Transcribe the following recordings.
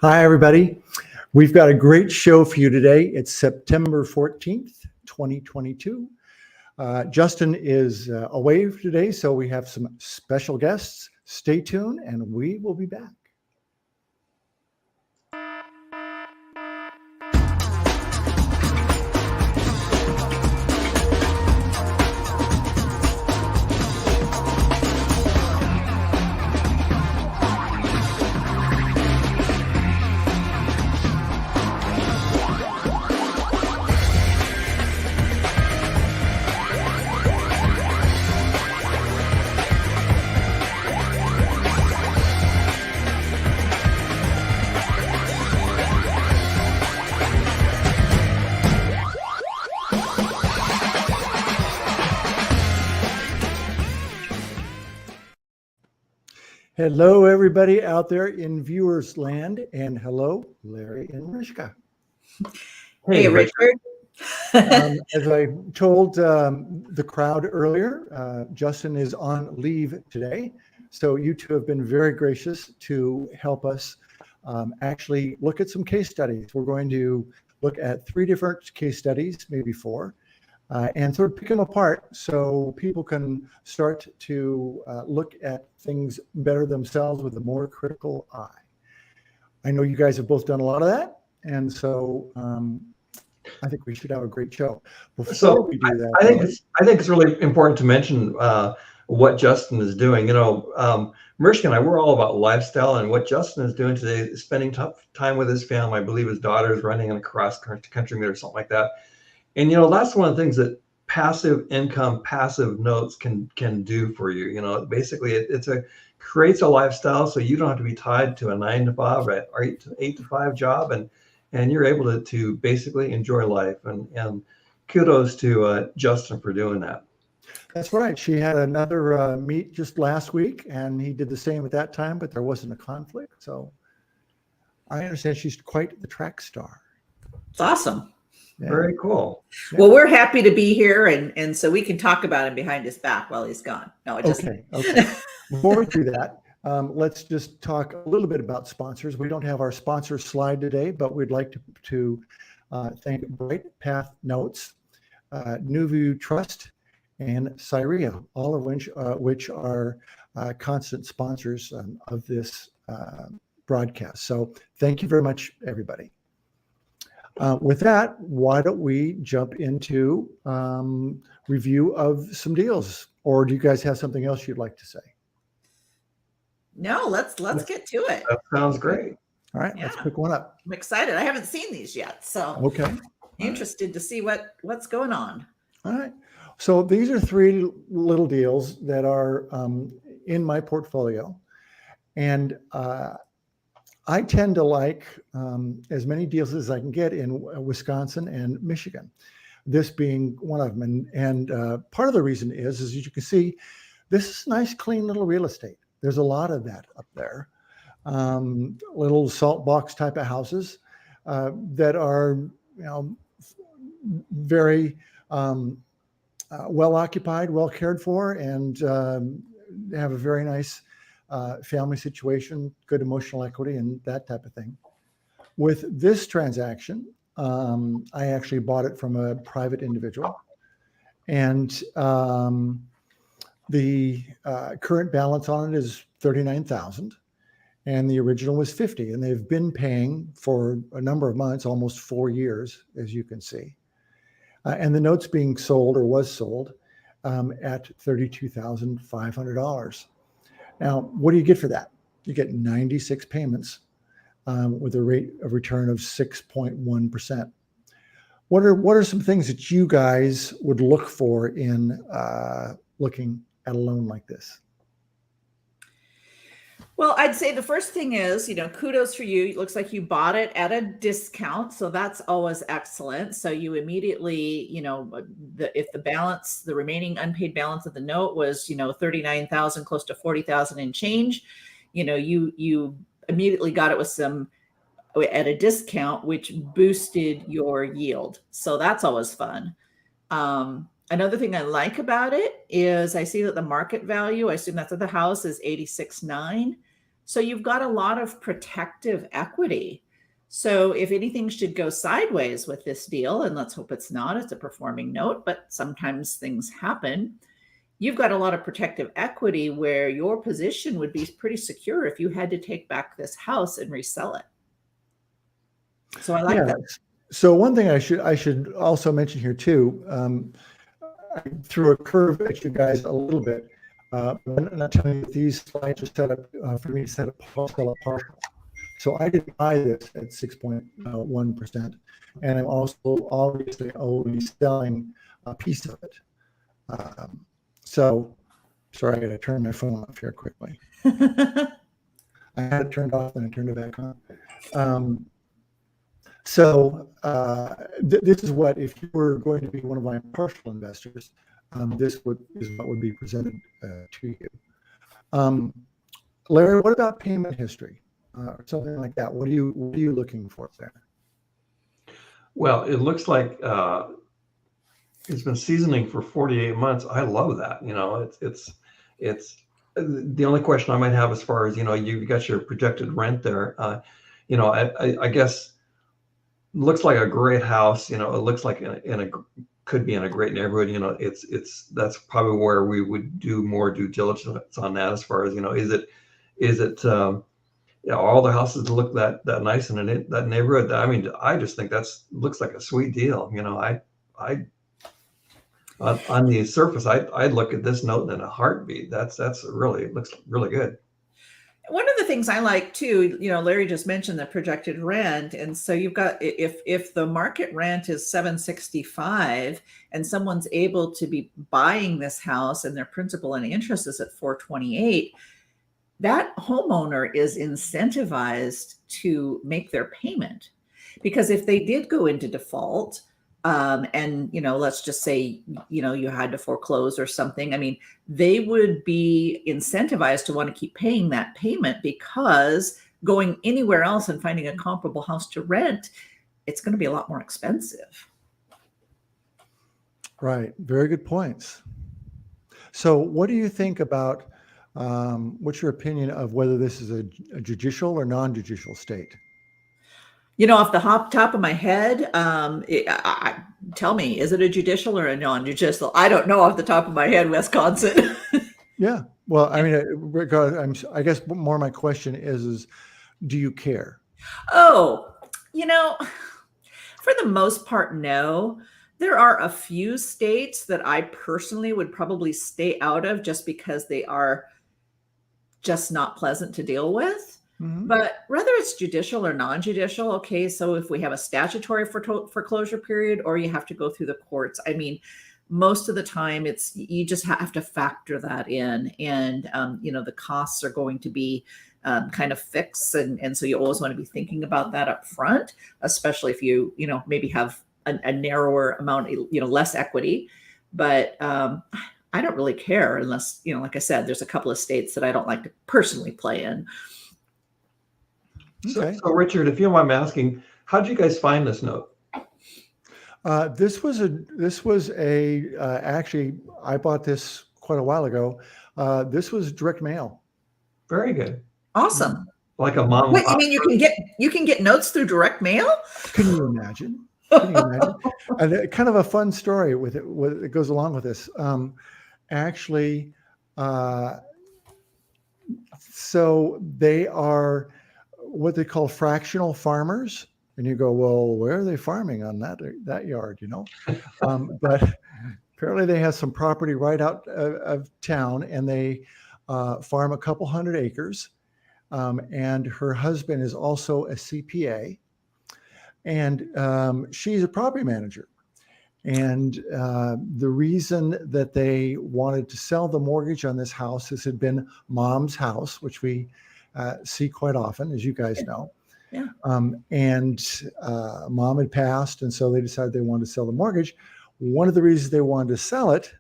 Hi, everybody. We've got a great show for you today. It's September 14th, 2022. Justin is away today, so we have some special guests. Stay tuned, and we will be back. Hello, everybody out there in viewers land, and hello, Larry and Mariska. Hey, Richard. As I told the crowd earlier, Justin is on leave today, so you two have been very gracious to help us actually look at some case studies. We're going to look at 3 different case studies, maybe 4. And sort of pick them apart so people can start to look at things better themselves with a more critical eye. I know you guys have both done a lot of that, and so I think we should have a great show. Before we do that, I think it's really important to mention what Justin is doing. You know, Mariska and I, we're all about lifestyle, and what Justin is doing today is spending time with his family. I believe his daughter is running a cross-country meet or something like that. And, you know, that's one of the things that passive income, passive notes can do for you. You know, basically it creates a lifestyle so you don't have to be tied to a 9 to 5 or 8 to 5 job, and you're able to basically enjoy life. And kudos to Justin for doing that. That's right. She had another meet just last week, and he did the same at that time, but there wasn't a conflict. So I understand she's quite the track star. It's awesome. Yeah. Very cool. Yeah. Well, we're happy to be here, and so we can talk about him behind his back while he's gone. No, it just okay. Before we do that, let's just talk a little bit about sponsors. We don't have our sponsor slide today, but we'd like to thank Bright Path Notes, NuView Trust, and Cyria, all of which are constant sponsors of this broadcast. So thank you very much, everybody. With that, why don't we jump into review of some deals? Or do you guys have something else you'd like to say? No, let's get to it. That sounds great. All right, let's pick one up. I'm excited. I haven't seen these yet, so okay. Interested to see what's going on. All right. So these are 3 little deals that are in my portfolio, and I tend to like as many deals as I can get in Wisconsin and Michigan, this being one of them. And part of the reason is as you can see, this is nice, clean little real estate. There's a lot of that up there. Little salt box type of houses that are, you know, very well occupied, well cared for, and have a very nice family situation, good emotional equity, and that type of thing. With this transaction, I actually bought it from a private individual, and the current balance on it is $39,000, and the original was $50,000, and they've been paying for a number of months, almost 4 years, as you can see. And the note's being sold or was sold at $32,500. Now, what do you get for that? You get 96 payments with a rate of return of 6.1%. What are some things that you guys would look for in looking at a loan like this? Well, I'd say the first thing is, you know, kudos for you. It looks like you bought it at a discount, so that's always excellent. So you immediately, you know, if the balance, the remaining unpaid balance of the note was, you know, $39,000, close to $40,000 and change, you know, you immediately got it with some at a discount, which boosted your yield. So that's always fun. Another thing I like about it is I see that the market value, I assume that's of the house, is $86,900. So you've got a lot of protective equity. So if anything should go sideways with this deal, and let's hope it's not, it's a performing note, but sometimes things happen. You've got a lot of protective equity where your position would be pretty secure if you had to take back this house and resell it. So I like Yeah. that. So one thing I should also mention here too, I threw a curve at you guys a little bit. I'm not telling you that these slides are set up for me to sell a partial. So I didn't buy this at 6.1%, and I'm also obviously only selling a piece of it. So, sorry, I got to turn my phone off here quickly. I had it turned off and I turned it back on. This is what, if you were going to be one of my partial investors, is what would be presented to you. Larry, what about payment history or something like that? What are you looking for there? Well, it looks like it's been seasoning for 48 months. I love that. It's the only question I might have as far as, you've got your projected rent there. I guess looks like a great house. It looks like could be in a great neighborhood. That's probably where we would do more due diligence on that, as far as, is it all the houses look that nice in that neighborhood. I mean, I just think looks like a sweet deal. I on the surface, I'd look at this note in a heartbeat. That's really, looks really good. One of the things I like too, Larry just mentioned the projected rent. And so you've got, if the market rent is $765 and someone's able to be buying this house and their principal and interest is at $428, that homeowner is incentivized to make their payment. Because if they did go into default, and let's just say you had to foreclose or something, I mean, they would be incentivized to want to keep paying that payment, because going anywhere else and finding a comparable house to rent, it's going to be a lot more expensive. Right. Very good points. So what do you think about, what's your opinion of whether this is a judicial or non-judicial state? Off the top of my head, tell me, is it a judicial or a non-judicial? I don't know off the top of my head, Wisconsin. Yeah. Well, I mean, I guess more my question is do you care? Oh, for the most part, no. There are a few states that I personally would probably stay out of just because they are just not pleasant to deal with. Mm-hmm. But whether it's judicial or non-judicial, okay, so if we have a statutory foreclosure period or you have to go through the courts, I mean, most of the time you just have to factor that in. And, the costs are going to be kind of fixed. And so you always want to be thinking about that up front, especially if you, maybe have a narrower amount, less equity. But I don't really care unless, like I said, there's a couple of states that I don't like to personally play in. Okay. So Richard, if you don't mind me asking, how did you guys find this note? This was actually, I bought this quite a while ago. This was direct mail. Very good. Awesome. Like a mom. Wait, you mean you can get notes through direct mail? Can you imagine? And kind of a fun story with it. It goes along with this. Actually, so they are what they call fractional farmers, and you go, well, where are they farming on that yard? But apparently they have some property right out of town, and they farm a couple hundred acres. And her husband is also a CPA, and she's a property manager. And the reason that they wanted to sell the mortgage on this house, this had been mom's house, which we see quite often, as you guys know. Yeah. And mom had passed, and so they decided they wanted to sell the mortgage. One of the reasons they wanted to sell it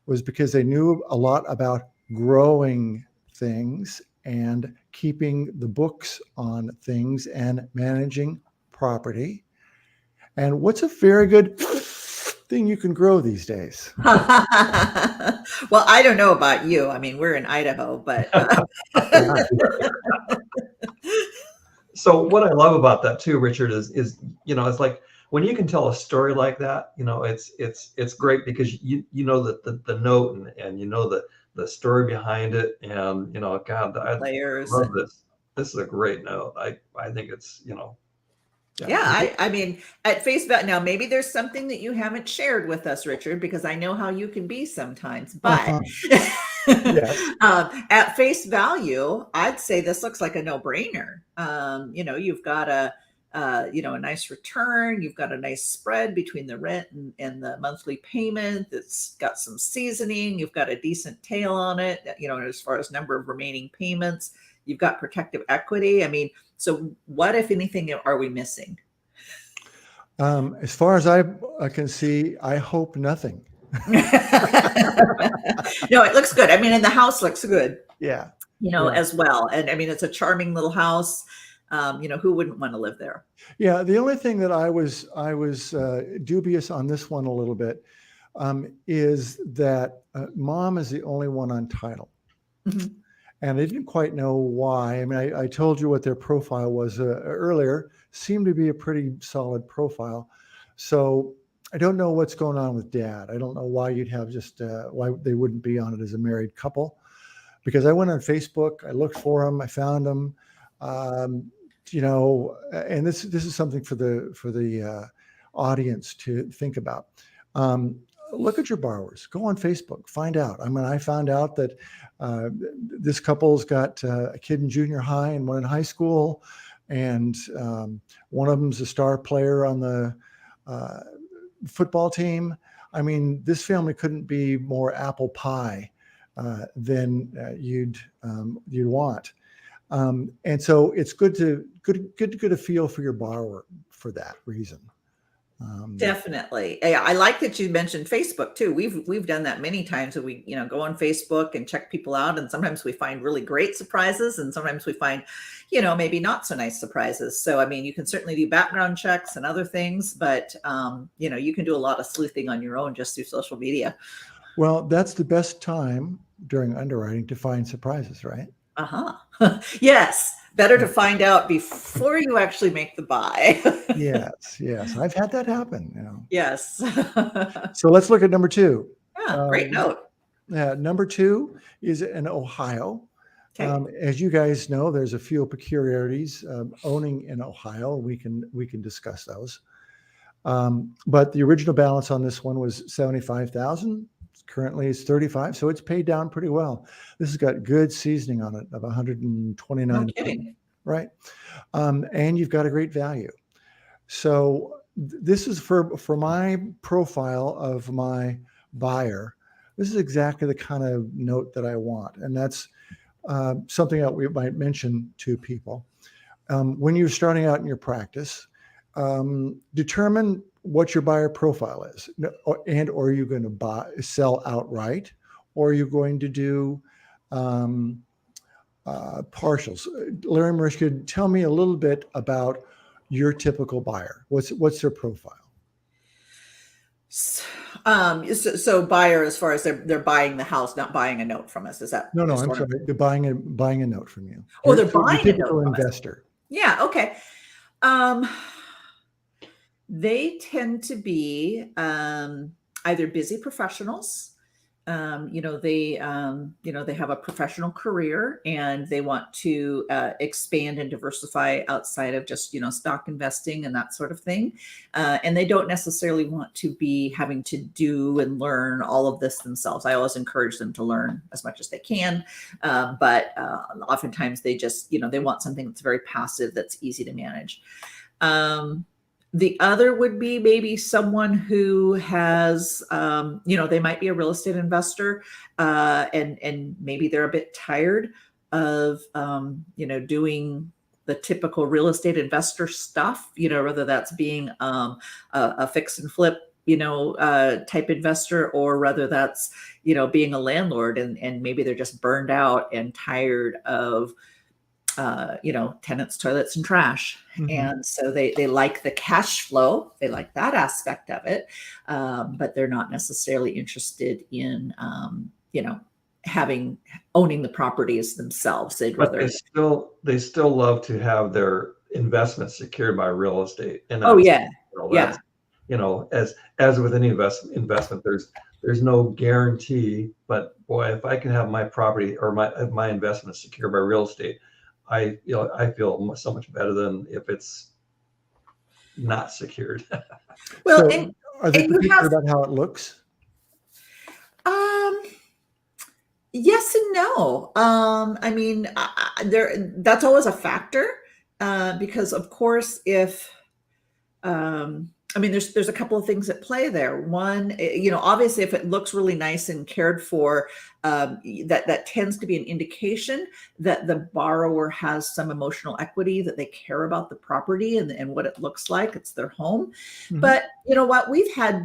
was because they knew a lot about growing things and keeping the books on things and managing property. And what's a very good thing you can grow these days. Well, I don't know about you. I mean, we're in Idaho, but So what I love about that too, Richard, is it's like when you can tell a story like that, it's great because you know that the note and you know the story behind it, and God, I layers. love this. This is a great note. I think it's Yeah, I mean, at face value, now maybe there's something that you haven't shared with us, Richard, because I know how you can be sometimes. But Yes. at face value, I'd say this looks like a no-brainer. You've got a nice return. You've got a nice spread between the rent and the monthly payment. It's got some seasoning. You've got a decent tail on it. As far as number of remaining payments, you've got protective equity. I mean, so what, if anything, are we missing? As far as I can see, I hope nothing. No, it looks good. I mean, and the house looks good. Yeah. As well. And I mean, it's a charming little house. Who wouldn't want to live there? Yeah. The only thing that I was dubious on this one a little bit is that mom is the only one on title. Mhm. And I didn't quite know why. I mean, I told you what their profile was earlier. Seemed to be a pretty solid profile. So I don't know what's going on with dad. I don't know why you'd have why they wouldn't be on it as a married couple. Because I went on Facebook, I looked for them, I found them. And this is something for the audience to think about. Look at your borrowers. Go on Facebook. Find out. I mean, I found out that this couple's got a kid in junior high and one in high school, and one of them's a star player on the football team. I mean, this family couldn't be more apple pie than you'd want. And so it's good to get a feel for your borrower for that reason. Definitely. Yeah, I like that you mentioned Facebook too. We've done that many times. That we go on Facebook and check people out, and sometimes we find really great surprises, and sometimes we find maybe not so nice surprises. So I mean, you can certainly do background checks and other things, but you can do a lot of sleuthing on your own just through social media. Well, that's the best time during underwriting to find surprises, right? Yes. Better to find out before you actually make the buy. Yes. I've had that happen. Yes. So let's look at number 2. Yeah, great note. Number 2 is in Ohio. Okay. As you guys know, there's a few peculiarities owning in Ohio. We can discuss those. But the original balance on this one was $75,000. Currently it's $35,000, so it's paid down pretty well. This has got good seasoning on it of $129. No kidding. Right. And you've got a great value. So this is for my profile of my buyer. This is exactly the kind of note that I want. And that's something that we might mention to people. When you're starting out in your practice, determine what your buyer profile is. And are you going to sell outright, or are you going to do partials? Larry Merichka, tell me a little bit about your typical buyer. What's their profile? So buyer, as far as they're buying the house, not buying a note from us, is that? No, I'm sorry. They're buying a note from you. Oh, they're buying a note from us. Investor. Yeah. Okay. They tend to be either busy professionals. They have a professional career and they want to expand and diversify outside of just stock investing and that sort of thing. And they don't necessarily want to be having to do and learn all of this themselves. I always encourage them to learn as much as they can, but oftentimes they just they want something that's very passive, that's easy to manage. The other would be maybe someone who has, they might be a real estate investor, and maybe they're a bit tired of, doing the typical real estate investor stuff, whether that's being a fix and flip, type investor, or whether that's, being a landlord, and maybe they're just burned out and tired of tenants, toilets, and trash. Mhm. And so they like the cash flow. They like that aspect of it, but they're not necessarily interested in, owning the properties themselves. They'd But rather. they still love to have their investments secured by real estate, and Oh that's, yeah, yeah. that's, as with any investment, there's no guarantee. But boy, if I can have my property or my investment secured by real estate, I feel so much better than if it's not secured. Well, So are they and you particular have, about how it looks? um, yes and no. I mean, that's always a factor, because of course, if I mean, there's a couple of things at play there. One, obviously, if it looks really nice and cared for, that tends to be an indication that the borrower has some emotional equity, that they care about the property and what it looks like. It's their home. Mhm. But you know what? We've had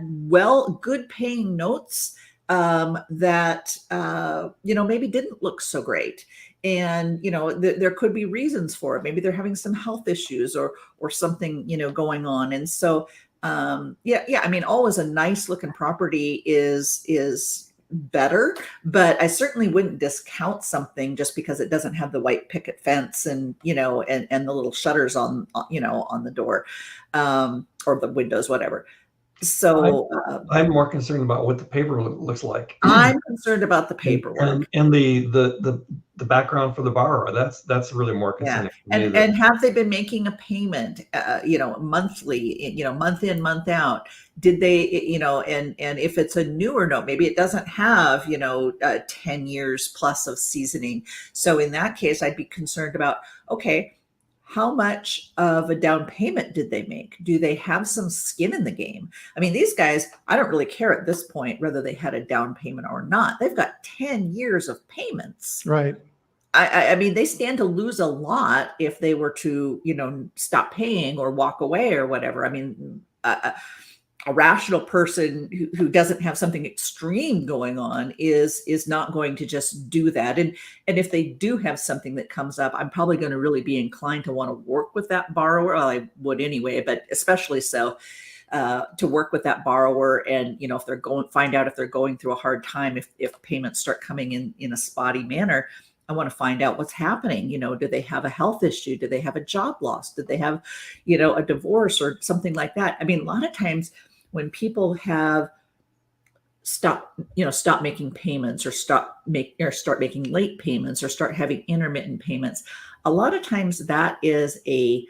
good paying notes that maybe didn't look so great. And there could be reasons for it. Maybe they're having some health issues or something going on. And so yeah, I mean, always a nice looking property is better, but I certainly wouldn't discount something just because it doesn't have the white picket fence and and the little shutters on the door, or the windows, whatever. So I'm more concerned about what the paper looks like. I'm concerned about the paperwork. And the background for the borrower. That's really more Yeah. concerning to me. And have they been making a payment, monthly, month in, month out? Did they, and if it's a newer note, maybe it doesn't have, 10 years plus of seasoning. So in that case, I'd be concerned about, okay, how much of a down payment did they make? Do they have some skin in the game? I mean, these guys, I don't really care at this point whether they had a down payment or not. They've got 10 years of payments. Right. I mean, they stand to lose a lot if they were to, stop paying or walk away or whatever. I mean, a rational person who doesn't have something extreme going on is not going to just do that. And if they do have something that comes up, I'm probably going to really be inclined to want to work with that borrower. Well, I would anyway, but especially so to work with that borrower. And if they're find out if they're going through a hard time, if payments start coming in a spotty manner. I want to find out what's happening. Do they have a health issue? Do they have a job loss? Did they have, a divorce or something like that? I mean, a lot of times when people have stop making payments or start making late payments or start having intermittent payments, a lot of times that is a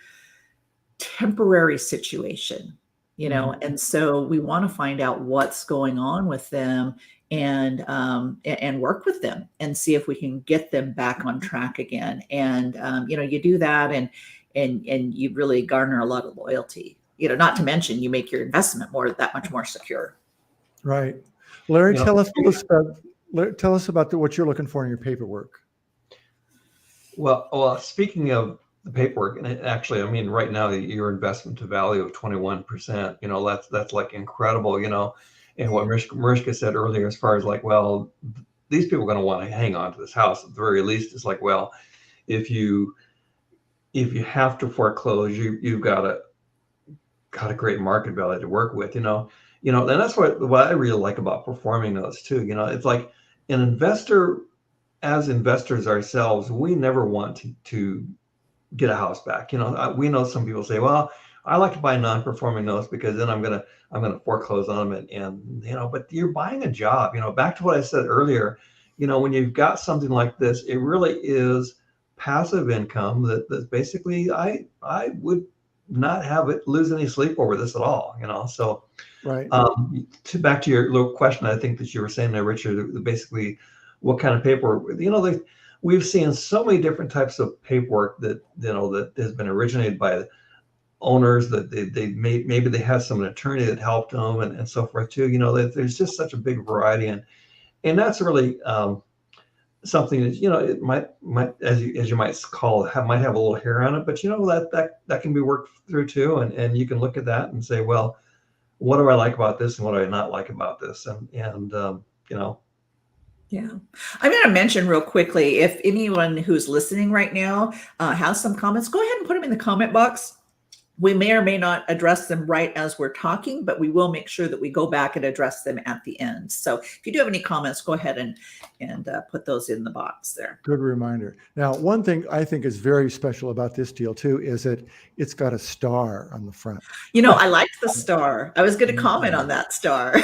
temporary situation, and so we want to find out what's going on with them and work with them and see if we can get them back on track again. And you do that and you really garner a lot of loyalty. Not to mention you make your investment that much more secure. Right. Larry, You know, tell us about what you're looking for in your paperwork. Well, speaking of the paperwork, and actually, I mean, right now your investment to value of 21%, that's like incredible, and what Mariska said earlier, as far as like, well, these people are going to want to hang on to this house at the very least. It's like, well, if you have to foreclose, you've got a great market value to work with, and that's what I really like about performing notes too. It's like an investor, as investors ourselves, we never want to get a house back. We know some people say, well, I like to buy non-performing notes because then I'm gonna foreclose on them, and but you're buying a job. Back to what I said earlier, when you've got something like this, it really is passive income that basically I would not have it lose any sleep over this at all. So Right. back to your little question, I think that you were saying there, Richard, basically what kind of paperwork, we've seen so many different types of paperwork that that has been originated by owners, that maybe they had some attorney that helped them and so forth too. There's just such a big variety, and that's really something that it might as you might call it, might have a little hair on it, but that can be worked through too, and you can look at that and say, well, what do I like about this and what do I not like about this, and Yeah. I'm going to mention real quickly, if anyone who's listening right now has some comments, go ahead and put them in the comment box. We may or may not address them right as we're talking, but we will make sure that we go back and address them at the end. So if you do have any comments, go ahead and put those in the box there. Good reminder. Now, one thing I think is very special about this deal too is that it's got a star on the front. You know, I like the star. I was going to comment on that star.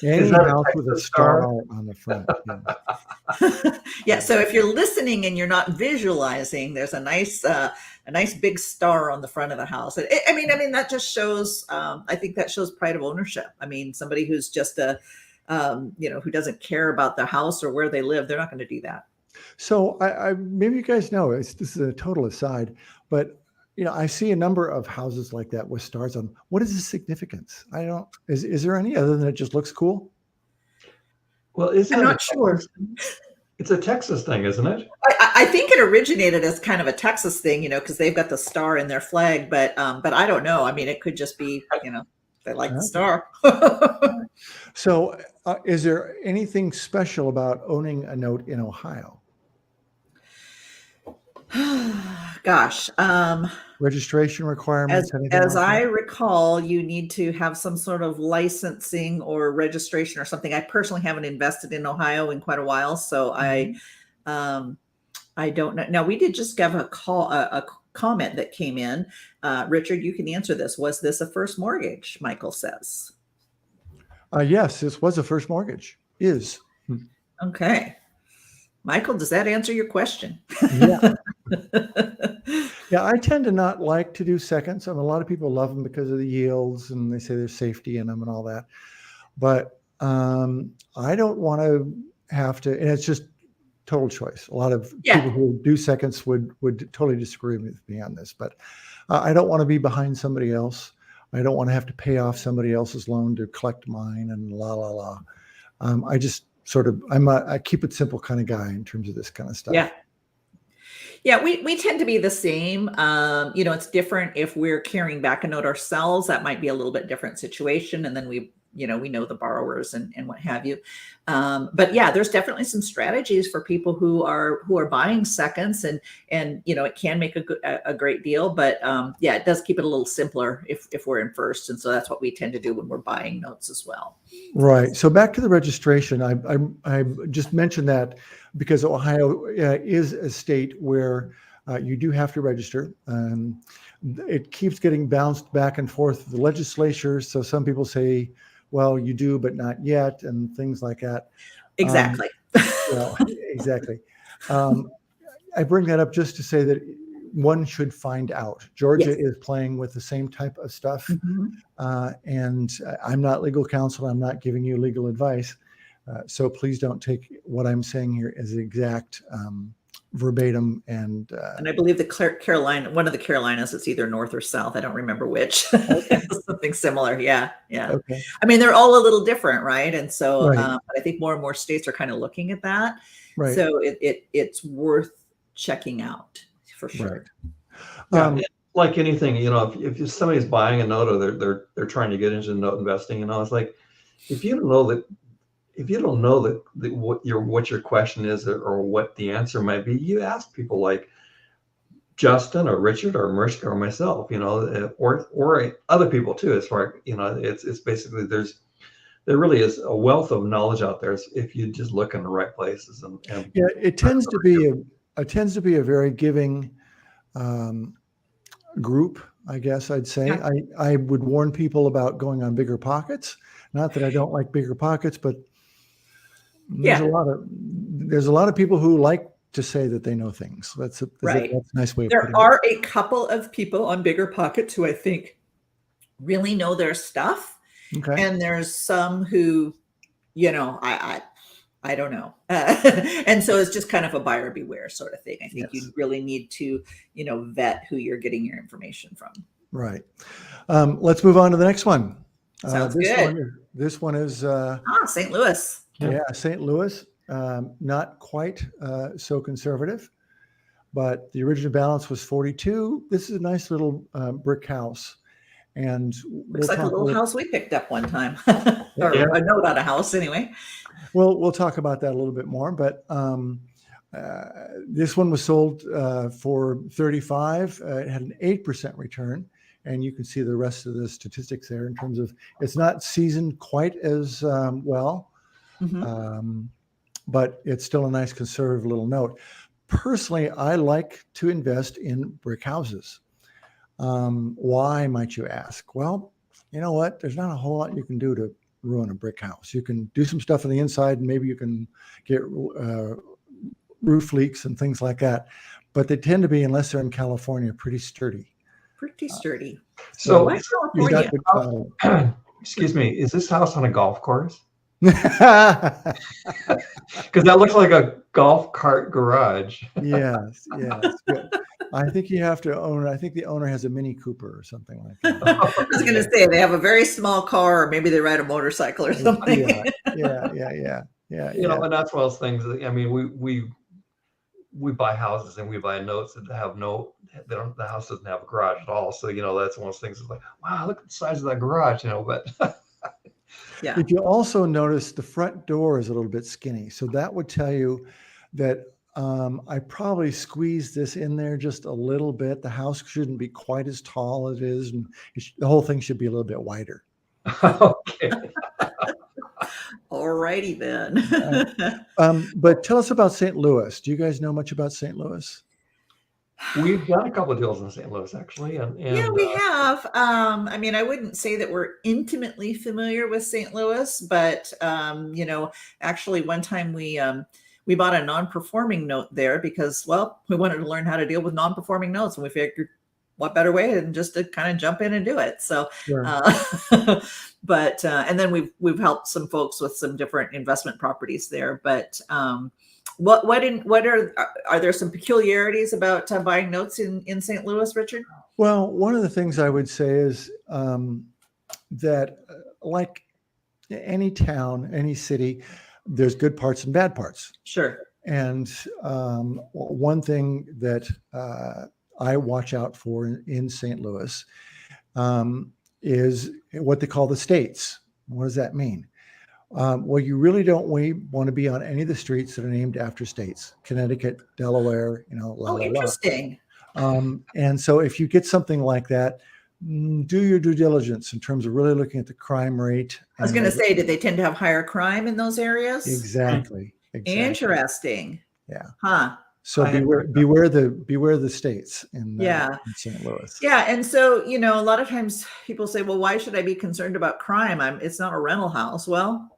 Any that a house with a Texas star star? on the front. Yeah. Yeah. So if you're listening and you're not visualizing, there's a nice big star on the front of the house. I mean, that just shows, I think that shows pride of ownership. I mean, somebody who's just who doesn't care about the house or where they live, they're not going to do that. So I maybe you guys know this is a total aside, but I see a number of houses like that with stars on. What is the significance? Is there any other than it just looks cool? Well, isn't I'm it not sure. It's a Texas thing, isn't it? I think it originated as kind of a Texas thing, because they've got the star in their flag, but I don't know. I mean, it could just be, they like the star. So is there anything special about owning a note in Ohio? Gosh. Registration requirements? As I recall, you need to have some sort of licensing or registration or something. I personally haven't invested in Ohio in quite a while, so I don't know. Now, we did just have a comment that came in. Richard, you can answer this. Was this a first mortgage? Michael says. Yes, this was a first mortgage. Is. Okay. Michael, does that answer your question? Yeah. Yeah, I tend to not like to do seconds. A lot of people love them because of the yields and they say there's safety in them and all that. But I don't want to have to, and it's just total choice. A lot of people who do seconds would totally disagree with me on this, but I don't want to be behind somebody else. I don't want to have to pay off somebody else's loan to collect mine and la, la, la. I just I'm a keep it simple kind of guy in terms of this kind of stuff. Yeah. Yeah, we tend to be the same. It's different if we're carrying back a note ourselves. That might be a little bit different situation. And then we know the borrowers and what have you. But yeah, there's definitely some strategies for people who are buying seconds and it can make a great deal. But yeah, it does keep it a little simpler if we're in first. And so that's what we tend to do when we're buying notes as well. Right. So back to the registration, I just mentioned that because Ohio is a state where you do have to register. It keeps getting bounced back and forth the legislature. So some people say, well, you do, but not yet, and things like that. Exactly. Exactly. I bring that up just to say that one should find out. Georgia is playing with the same type of stuff. And I'm not legal counsel. I'm not giving you legal advice. So please don't take what I'm saying here as exact verbatim. And I believe one of the Carolinas, it's either north or south. I don't remember which. Something similar. Yeah. Okay. I mean, they're all a little different, right? And so Right. I think more and more states are kind of looking at that. Right. So it's worth checking out for sure. Right. Like anything, if somebody's buying a note or they're trying to get into note investing, it's like if you don't know what your question is or what the answer might be, you ask people like Justin or Richard or Mirska or myself, or other people too. As far it's basically there really is a wealth of knowledge out there if you just look in the right places. And yeah, it tends to be a very giving group, I guess I'd say. Yeah. I would warn people about going on Bigger Pockets. Not that I don't like Bigger Pockets, but there's a lot of people who like to say that they know things. That's a nice way of putting it. There are a couple of people on Bigger Pockets who I think really know their stuff. Okay. And there's some who, I don't know. And so it's just kind of a buyer beware sort of thing. I think you really need to, vet who you're getting your information from. Right. Let's move on to the next one. Sounds good. This one is St. Louis. Yeah, St. Louis, not quite so conservative, but the original balance was 42. This is a nice little brick house. And Looks like a talk little little- house we picked up one time, or Yeah. a note on a house anyway. we'll talk about that a little bit more. But this one was sold for 35. It had an 8% return. And you can see the rest of the statistics there in terms of it's not seasoned quite as well, Mhm. but it's still a nice conservative little note. Personally, I like to invest in brick houses. Why, might you ask? Well, you know what? There's not a whole lot you can do to ruin a brick house. You can do some stuff on the inside, and maybe you can get roof leaks and things like that. But they tend to be, unless they're in California, pretty sturdy. Pretty sturdy. So, Why You've got California? the, excuse me, is this house on a golf course? yes, Because that looks like a golf cart garage. yes. Good. I think you have to own. I think the owner has a Mini Cooper or something like that. I was going to say they have a very small car, or maybe they ride a motorcycle or something. Yeah. You know, and that's one of those things that, I mean, we buy houses and we buy notes that have the house doesn't have a garage at all. So, you know, that's one of those things that's like, wow, look at the size of that garage, you know, but Yeah. If you also notice, the front door is a little bit skinny. So that would tell you that I probably squeezed this in there just a little bit. The house shouldn't be quite as tall as it is, and the whole thing should be a little bit wider. okay. All righty then. But tell us about St. Louis. Do you guys know much about St. Louis? We've done a couple of deals in St. Louis, actually. And Yeah, we have. I mean, I wouldn't say that we're intimately familiar with St. Louis, but you know, actually one time we bought a non-performing note there because, well, we wanted to learn how to deal with non-performing notes, and we figured what better way than just to kind of jump in and do it. So, Sure. but and then we've helped some folks with some different investment properties there. But what are there some peculiarities about buying notes in St. Louis, Richard? Well, one of the things I would say is that, like any town, any city, there's good parts and bad parts. Sure. And one thing that I watch out for in St. Louis is what they call the states. What does that mean? Well, you really don't want to be on any of the streets that are named after states: Connecticut, Delaware, you know, Oh, interesting. And so if you get something like that, do your due diligence in terms of really looking at the crime rate. I was going to say, did they tend to have higher crime in those areas? Exactly. Interesting. Yeah. Huh. So beware the states in St. Louis. Yeah. And so, you know, a lot of times people say, well, why should I be concerned about crime? It's not a rental house. Well,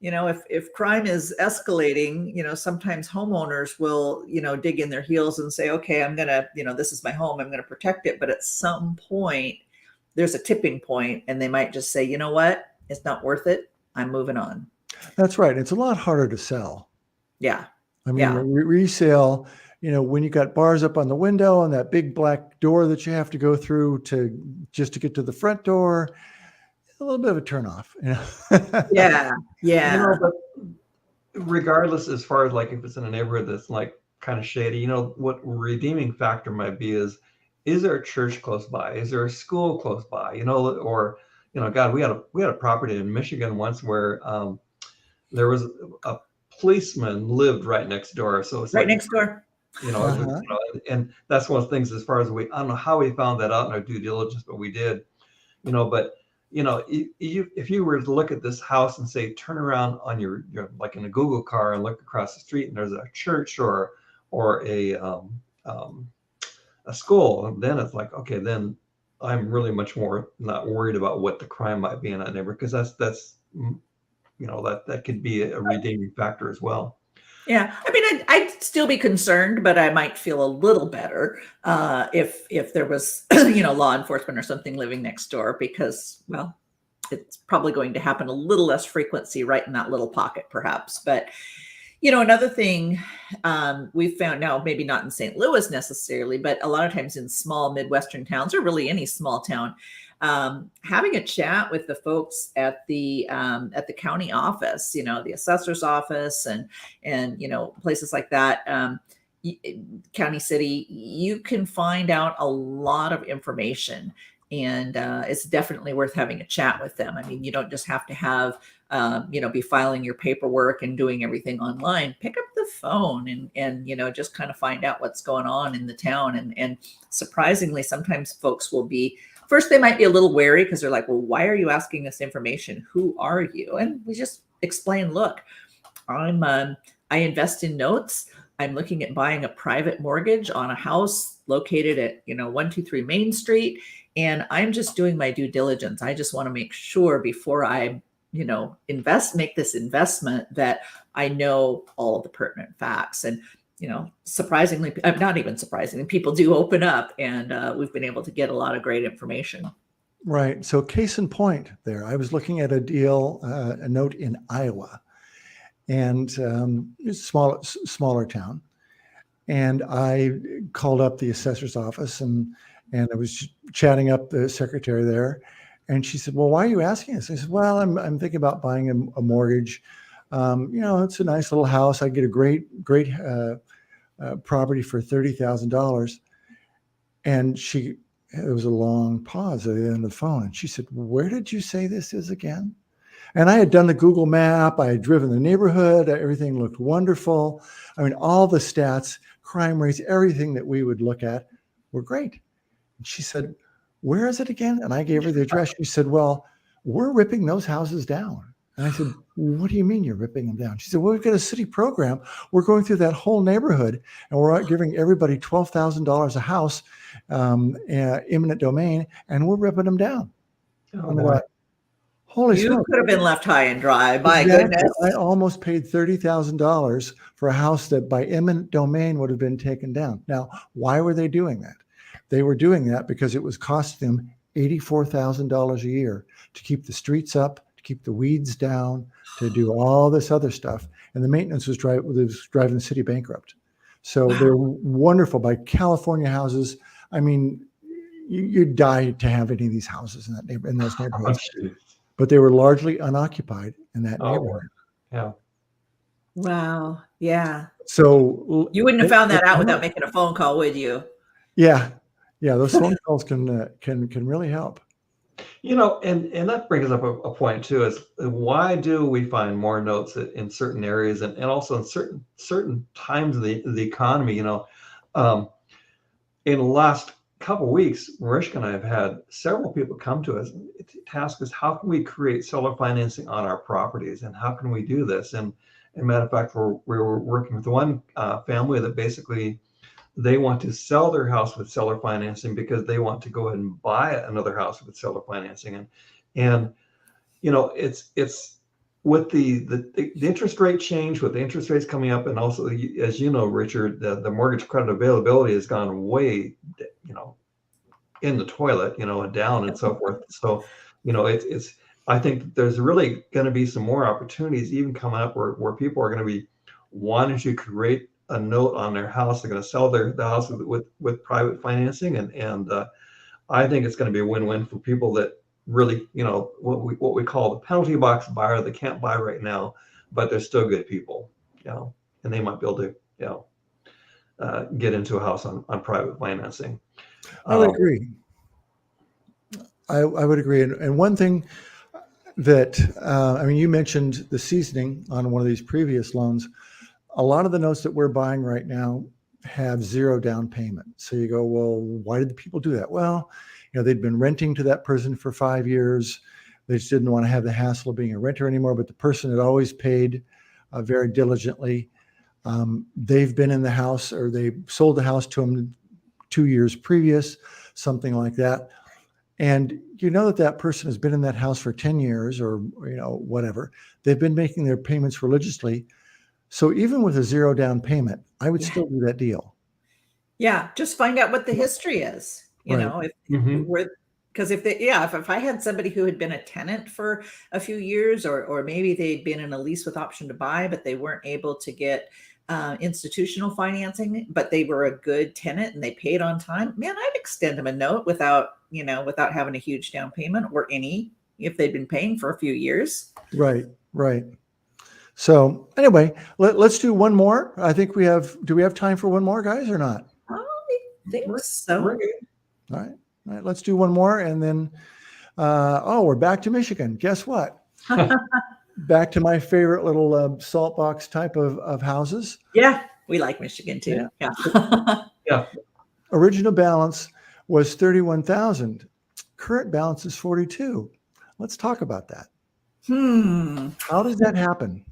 you know, if crime is escalating, you know, sometimes homeowners will, you know, dig in their heels and say, okay, I'm going to, you know, this is my home, I'm going to protect it. But at some point, there's a tipping point, and they might just say, you know what, it's not worth it, I'm moving on. That's right. It's a lot harder to sell. Yeah. I mean, resale, you know, when you got bars up on the window and that big black door that you have to go through just to get to the front door, a little bit of a turnoff. You know? Yeah. You know, but regardless, as far as like if it's in a neighborhood that's like kind of shady, you know, what redeeming factor might be is there a church close by? Is there a school close by? You know, or, you know, God, we had a property in Michigan once where there was a policeman lived right next door. So it's right like, next door. you know, it was, you know, and that's one of the things as far as I don't know how we found that out in our due diligence, but we did, you know, but you know, if you were to look at this house and say, turn around on your like in a Google car and look across the street and there's a church or a school, then it's like, okay, then I'm really much more not worried about what the crime might be in that neighborhood, because that's you know, that could be a redeeming factor as well. Yeah, I mean, I'd still be concerned, but I might feel a little better if there was, you know, law enforcement or something living next door, because, well, it's probably going to happen a little less frequency right in that little pocket, perhaps. But, you know, another thing we've found now, maybe not in St. Louis necessarily, but a lot of times in small Midwestern towns, or really any small town, having a chat with the folks at the county office, you know, the assessor's office and, you know, places like that, county, city, you can find out a lot of information. And it's definitely worth having a chat with them. I mean, you don't just have to have, be filing your paperwork and doing everything online. Pick up the phone and just kind of find out what's going on in the town. And surprisingly, sometimes folks will be, first, they might be a little wary because they're like, well, why are you asking this information? Who are you? And we just explain, look, I invest in notes. I'm looking at buying a private mortgage on a house located at, 123 Main Street. And I'm just doing my due diligence. I just want to make sure before I, make this investment that I know all of the pertinent facts. And, surprisingly, not even surprisingly, people do open up, and we've been able to get a lot of great information. Right. So case in point there, I was looking at a deal, a note in Iowa, and it's a smaller town. And I called up the assessor's office and I was chatting up the secretary there. And she said, well, why are you asking us? I said, well, I'm thinking about buying a mortgage. It's a nice little house. I get a great property for $30,000. And it was a long pause at the end of the phone. And she said, where did you say this is again? And I had done the Google map. I had driven the neighborhood. Everything looked wonderful. I mean, all the stats, crime rates, everything that we would look at were great. And she said, where is it again? And I gave her the address. She said, well, we're ripping those houses down. And I said, what do you mean you're ripping them down? She said, well, we've got a city program. We're going through that whole neighborhood and we're giving everybody $12,000 a house, eminent domain, and we're ripping them down. Oh, boy. Holy You smoke. could have been left high and dry. My Exactly. goodness. I almost paid $30,000 for a house that by eminent domain would have been taken down. Now, why were they doing that? They were doing that because it was costing them $84,000 a year to keep the streets up, to keep the weeds down, to do all this other stuff. And the maintenance was driving the city bankrupt. So they're wonderful by California houses. I mean, you'd die to have any of these houses in those neighborhoods. But they were largely unoccupied in that neighborhood. Yeah. Wow. Yeah. So You wouldn't have found that out without making a phone call, would you? Yeah. Those phone calls can really help. And that brings up a point too, is why do we find more notes in certain areas and also in certain times of the economy? In the last couple of weeks, Mariska and I have had several people come to us to ask us, how can we create seller financing on our properties and how can we do this? And matter of fact, we were working with one family that basically they want to sell their house with seller financing because they want to go ahead and buy another house with seller financing. And it's with the interest rate change, with the interest rates coming up, and also, as you know, Richard, the mortgage credit availability has gone way, in the toilet, and down and so forth. So, it's I think there's really going to be some more opportunities even coming up where people are going to be wanting to create a note on their house. They're going to sell the house with private financing, and I think it's going to be a win-win for people that really, what we call the penalty box buyer that can't buy right now, but they're still good people, and they might be able to get into a house on private financing. I would agree. I would agree. And one thing that, you mentioned the seasoning on one of these previous loans. A lot of the notes that we're buying right now have zero down payment. So you go, well, why did the people do that? Well, they'd been renting to that person for 5 years. They just didn't want to have the hassle of being a renter anymore, but the person had always paid very diligently. They've been in the house, or they sold the house to them 2 years previous, something like that. And that person has been in that house for 10 years or, whatever. They've been making their payments religiously. So even with a zero down payment, I would still do that deal. Yeah. Just find out what the history is, if I had somebody who had been a tenant for a few years, or maybe they'd been in a lease with option to buy, but they weren't able to get institutional financing, but they were a good tenant and they paid on time, man, I'd extend them a note without having a huge down payment or any, if they'd been paying for a few years. Right. So anyway, let's do one more. I think do we have time for one more, guys, or not? I think so. All right. All right, let's do one more, and then we're back to Michigan. Guess what? Back to my favorite little salt box type of houses. Yeah, we like Michigan too. Yeah. Yeah. Original balance was 31,000. Current balance is 42. Let's talk about that. How does that happen?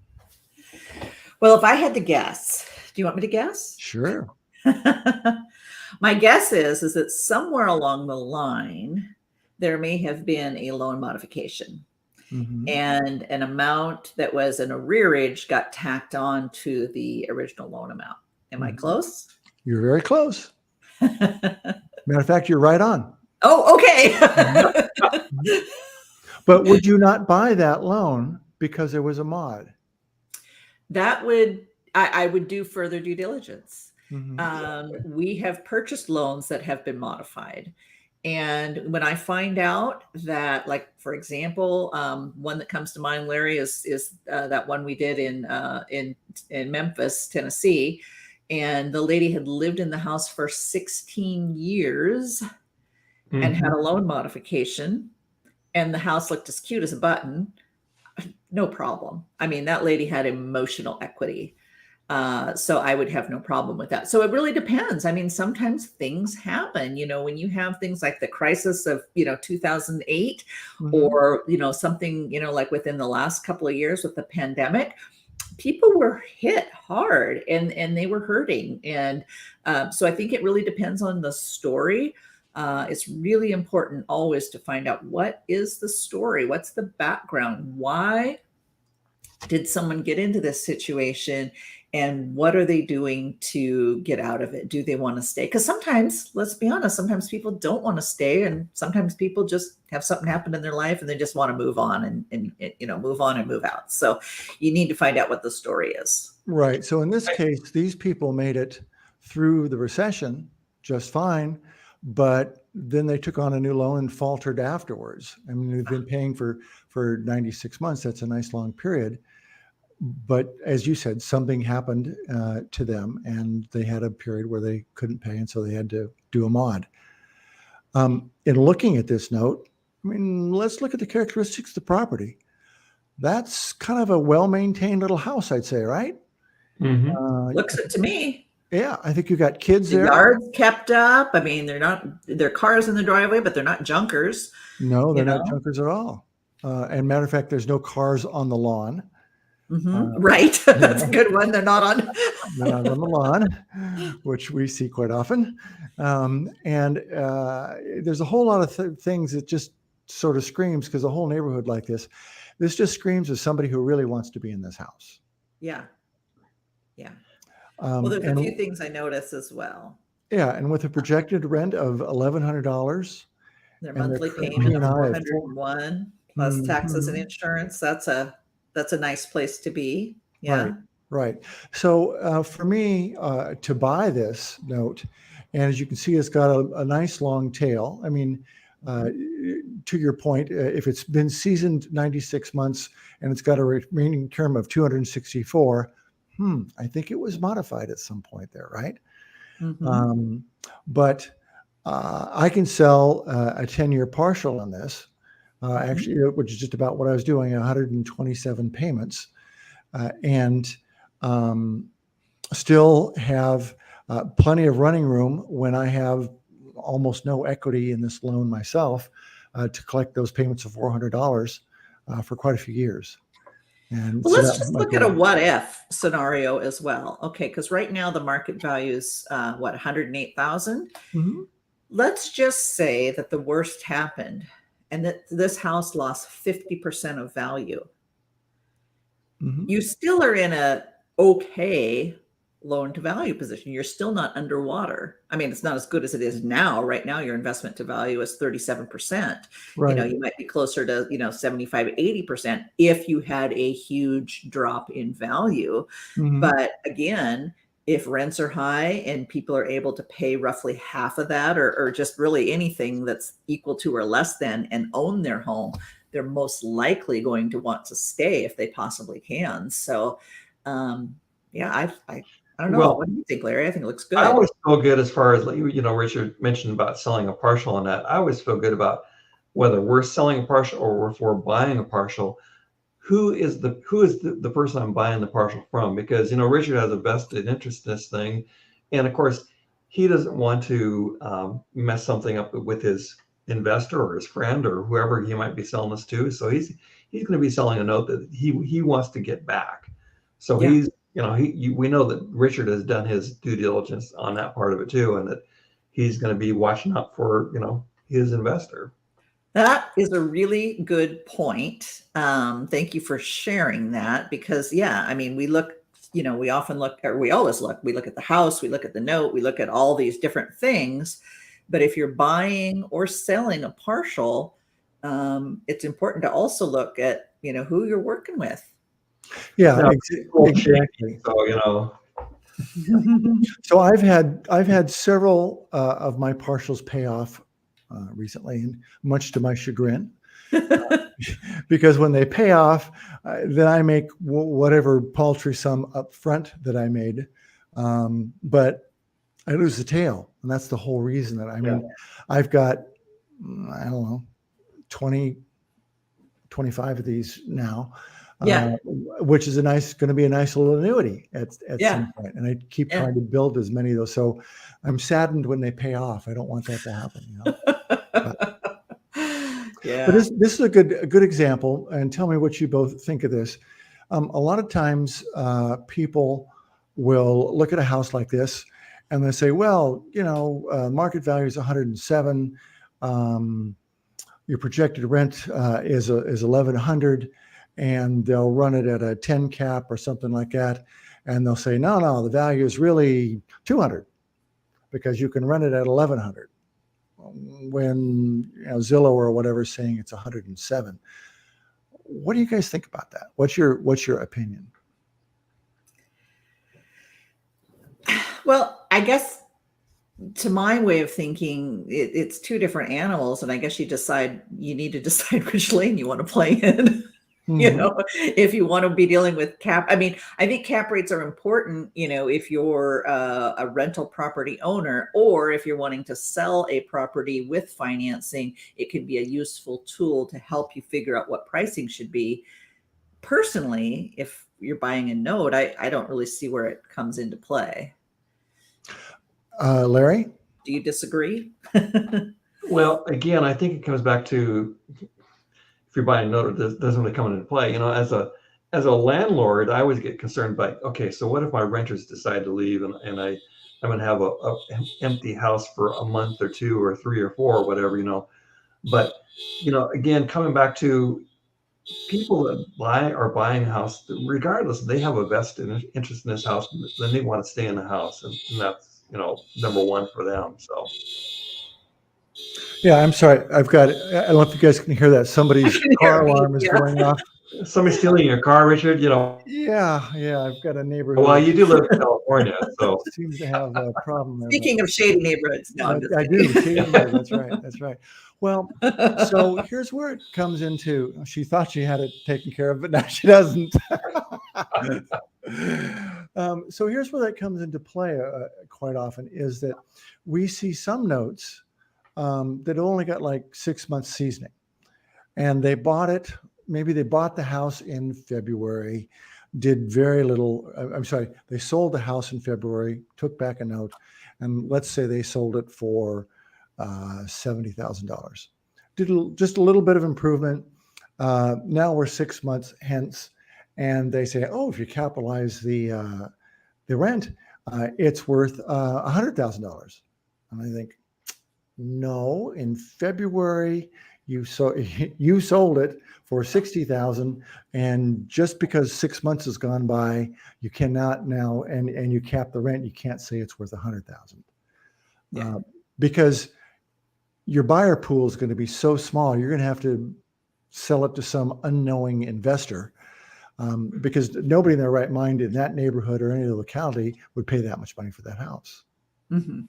Well, if I had to guess, do you want me to guess? Sure. My guess is that somewhere along the line, there may have been a loan modification. Mhm. And an amount that was an arrearage got tacked on to the original loan amount. Am I Mhm. close? You're very close. Matter of fact, you're right on. Oh, okay. But would you not buy that loan because there was a mod? That would, I would do further due diligence. Mhm. We have purchased loans that have been modified. And when I find out that, like, for example, one that comes to mind, Larry, is that one we did in Memphis, Tennessee, and the lady had lived in the house for 16 years and had a loan modification, and the house looked as cute as a button. No problem. I mean, that lady had emotional equity. So I would have no problem with that. So it really depends. I mean, sometimes things happen, when you have things like the crisis of, 2008 Mhm. or, something, like within the last couple of years with the pandemic, people were hit hard and they were hurting. And so I think it really depends on the story. It's really important always to find out what is the story? What's the background? Why did someone get into this situation, and what are they doing to get out of it? Do they want to stay? Because sometimes, let's be honest, sometimes people don't want to stay, and sometimes people just have something happen in their life and they just want to move on and move on and move out. So you need to find out what the story is. Right. So in this case, these people made it through the recession just fine, but then they took on a new loan and faltered afterwards. I mean, they've been paying for 96 months. That's a nice long period. But as you said, something happened to them, and they had a period where they couldn't pay, and so they had to do a mod. In looking at this note, I mean, let's look at the characteristics of the property. That's kind of a well-maintained little house, I'd say, right? Looks it to me. Yeah, I think you got kids The there. yard's kept up. I mean, they're cars in the driveway, but they're not junkers. No, they're not junkers at all. And matter of fact, there's no cars on the lawn. Right. That's a good one. They're not on. Not on the lawn, which we see quite often. And there's a whole lot of things that just sort of screams, because a whole neighborhood like this just screams of somebody who really wants to be in this house. Yeah. Yeah. Well, there's a few things I notice as well. Yeah. And with a projected rent of $1,100, their and monthly current payment of P&I at 401 plus taxes and insurance, that's a nice place to be. Yeah. Right. So for me to buy this note, and as you can see, it's got a nice long tail. I mean, to your point, if it's been seasoned 96 months and it's got a remaining term of 264, I think it was modified at some point there, right? But I can sell a 10-year partial on this, actually, which is just about what I was doing, 127 payments, and still have plenty of running room when I have almost no equity in this loan myself to collect those payments of $400 for quite a few years. And well, let's just look at a what if scenario as well. Okay, because right now the market value is 108,000. Let's just say that the worst happened and that this house lost 50% of value. You still are in a okay loan to value position. You're still not underwater. I mean, it's not as good as it is now. Right now, your investment to value is 37%. Right. You might be closer to, 75, 80% if you had a huge drop in value. But again, if rents are high and people are able to pay roughly half of that, or just really anything that's equal to or less than, and own their home, they're most likely going to want to stay if they possibly can. So, yeah, I don't know. Well, What do you think, Larry? I think it looks I good. always feel good as far as, Richard mentioned about selling a partial on that. I always feel good about whether we're selling a partial or if we're buying a partial. Who is the person I'm buying the partial from? Because Richard has a vested interest in this thing, and of course he doesn't want to mess something up with his investor or his friend or whoever he might be selling this to. So he's going to be selling a note that he wants to get back. So Yeah. we know that Richard has done his due diligence on that part of it too, and that he's going to be watching out for his investor. That is a really good point. Thank you for sharing that because, yeah, I mean, we look, we often look, or we always look, we look at the house, we look at the note, we look at all these different things. But if you're buying or selling a partial, it's important to also look at, who you're working with. Yeah, Yeah. exactly. So, So I've had several of my partials pay off recently, and much to my chagrin, because when they pay off, then I make whatever paltry sum up front that I made, but I lose the tail, and that's the whole reason that I've got, I don't know, 20, 25 of these now. Yeah. Which is going to be a nice little annuity at some point. And I keep Yeah. trying to build as many of those. So I'm saddened when they pay off. I don't want that to happen. Yeah. But this is a good example. And tell me what you both think of this. A lot of times people will look at a house like this and they say, well, market value is 107. Your projected rent is 1,100. And they'll run it at a 10 cap or something like that. And they'll say, no, the value is really 200 because you can run it at 1,100 when Zillow or whatever is saying it's 107. What do you guys think about that? What's your opinion? Well, I guess to my way of thinking, it's two different animals. And I guess you need to decide which lane you want to play in. If you want to be dealing with cap, I mean, I think cap rates are important, if you're a rental property owner, or if you're wanting to sell a property with financing, it could be a useful tool to help you figure out what pricing should be. Personally, if you're buying a note, I don't really see where it comes into play. Larry? Do you disagree? Well, again, I think it comes back to, if you're buying a note, it doesn't really come into play. As a landlord, I always get concerned by, okay, so what if my renters decide to leave and I'm going to have a empty house for a month or two or 3 or 4 or whatever, But, again, coming back to people that are buying a house, regardless, they have a vested interest in this house, then they want to stay in the house. And that's, number one for them. So. Yeah, I'm sorry. I don't know if you guys can hear that. Somebody's car alarm is going off. Somebody stealing your car, Richard, Yeah. I've got a neighbor. Well, you do live in California, so. Seems to have a problem there. Speaking of shady neighborhoods. No, I do. That's right. Well, so here's where it comes into, she thought she had it taken care of, but now she doesn't. So here's where that comes into play quite often, is that we see some notes that only got like 6 months seasoning, and they bought the house in February, did very little. I'm sorry, they sold the house in February, took back a note, and let's say they sold it for $70,000. Did just a little bit of improvement. Now we're 6 months hence, and they say, oh, if you capitalize the rent, it's worth $100,000. And I think, no, in February you sold it for $60,000, and just because 6 months has gone by, you cannot now, and you cap the rent, you can't say it's worth $100,000, because your buyer pool is going to be so small. You're going to have to sell it to some unknowing investor, because nobody in their right mind in that neighborhood or any other locality would pay that much money for that house. Mm-hmm.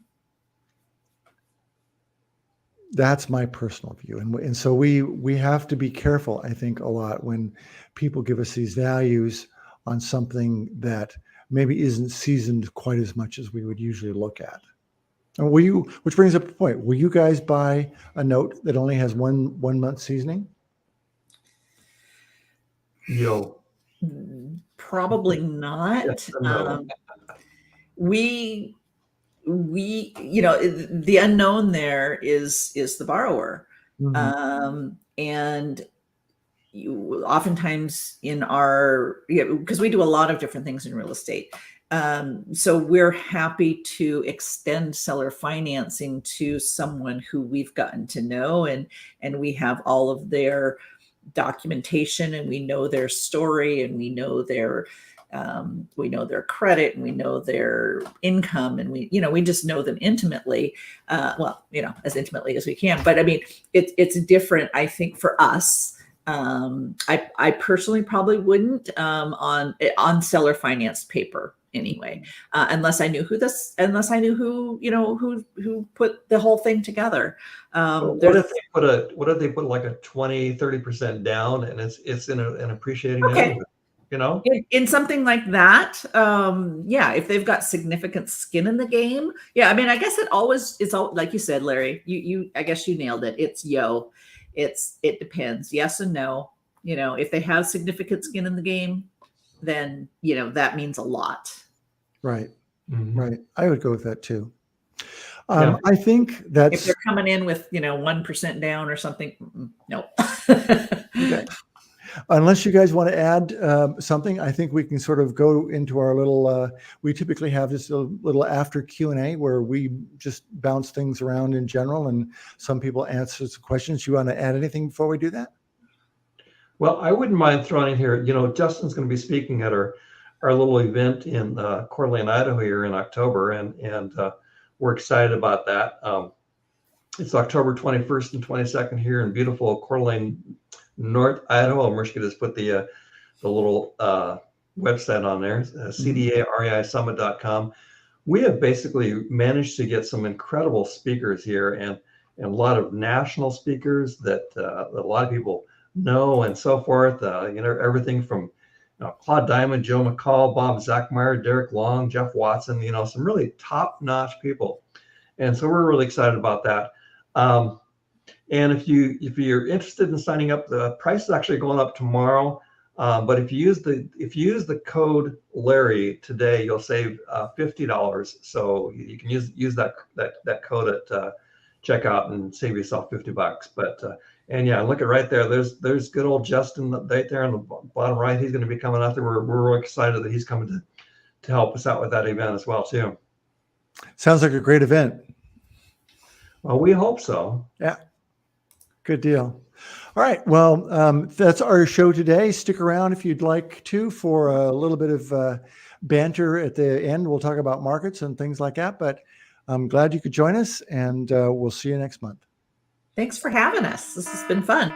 That's my personal view. And so we have to be careful, I think, a lot when people give us these values on something that maybe isn't seasoned quite as much as we would usually look at. And which brings up a point, will you guys buy a note that only has one month seasoning? Yo. Probably not. Yes and no. We the unknown there is the borrower. And oftentimes in because we do a lot of different things in real estate. So we're happy to extend seller financing to someone who we've gotten to know, and we have all of their documentation, and we know their story, and we know their credit, and we know their income, and we just know them intimately. As intimately as we can. But I mean, it's different, I think, for us. I personally probably wouldn't on seller financed paper anyway, unless I knew who put the whole thing together. What if they put like a 20-30% down, and it's in an appreciating neighborhood, in something like that? If they've got significant skin in the game. I mean, I guess it's all like you said, Larry, I guess you nailed it. It depends. Yes and no. If they have significant skin in the game, then that means a lot. Right. Mm-hmm. Right. I would go with that too. I think that's, if they're coming in with 1% down or something, no. Okay. Unless you guys want to add something, I think we can sort of go into our little, we typically have this little after Q&A where we just bounce things around in general, and some people answer some questions. You want to add anything before we do that? Well, I wouldn't mind throwing in here, Justin's going to be speaking at our little event in Coeur d'Alene, Idaho here in October, and we're excited about that. It's October 21st and 22nd here in beautiful Coeur d'Alene, North Idaho. Mirshka just put the little website on there, cdareisummit.com. We have basically managed to get some incredible speakers here, and a lot of national speakers that a lot of people know and so forth. Everything from Claude Diamond, Joe McCall, Bob Zachmeyer, Derek Long, Jeff Watson, some really top-notch people. And so we're really excited about that. And if you're interested in signing up, the price is actually going up tomorrow. But if you use the code Larry today, you'll save $50. So you can use that code at checkout and save yourself $50. But look at right there. There's good old Justin right there on the bottom right. He's going to be coming out there. We're really excited that he's coming to help us out with that event as well too. Sounds like a great event. Well, we hope so. Yeah. Good deal. All right. Well, that's our show today. Stick around if you'd like to for a little bit of banter at the end. We'll talk about markets and things like that, but I'm glad you could join us, and we'll see you next month. Thanks for having us. This has been fun.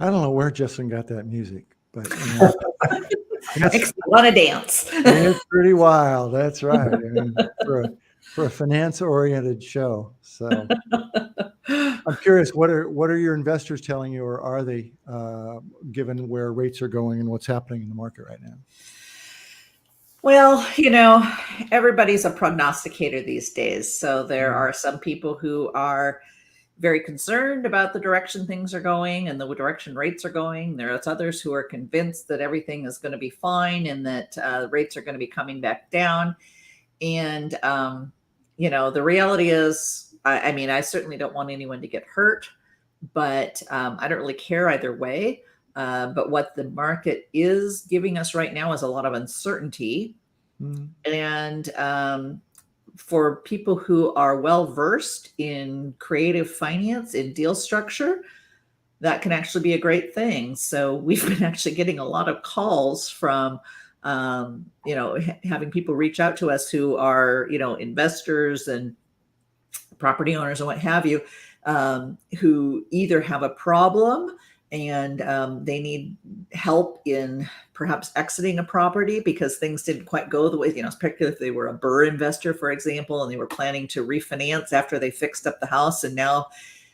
I don't know where Justin got that music, but Makes me want to dance. It's pretty wild. That's right. I mean, for a finance-oriented show. So I'm curious, what are your investors telling you, or are they, given where rates are going and what's happening in the market right now? Well, everybody's a prognosticator these days. So there are some people who are very concerned about the direction things are going and the direction rates are going. There's others who are convinced that everything is going to be fine and that rates are going to be coming back down. And, the reality is, I certainly don't want anyone to get hurt, but I don't really care either way. But what the market is giving us right now is a lot of uncertainty. And for people who are well versed in creative finance, in deal structure, that can actually be a great thing. So we've been actually getting a lot of calls from, having people reach out to us who are, investors and property owners and what have you, who either have a problem and they need help in perhaps exiting a property because things didn't quite go the way, particularly if they were a BRRRR investor, for example, and they were planning to refinance after they fixed up the house, and now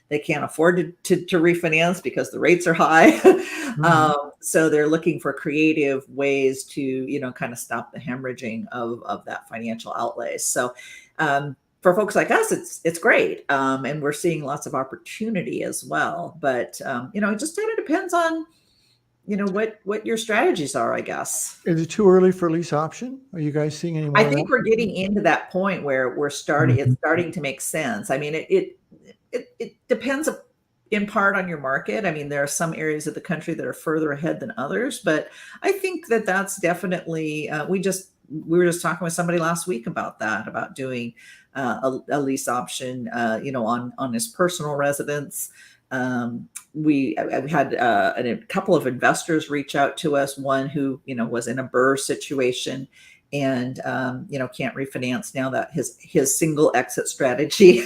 they can't afford to refinance because the rates are high. So they're looking for creative ways to, kind of stop the hemorrhaging of that financial outlay. So for folks like us, it's great. And we're seeing lots of opportunity as well. But, it just kind of depends on, what your strategies are, I guess. Is it too early for lease option? Are you guys seeing any more? I think we're getting into that point where it's starting to make sense. I mean, it depends in part on your market. I mean, there are some areas of the country that are further ahead than others, but I think that's definitely, we were just talking with somebody last week about that, about doing a lease option, on his personal residence. We had a couple of investors reach out to us, one who, was in a BRRRR situation and, can't refinance now that his single exit strategy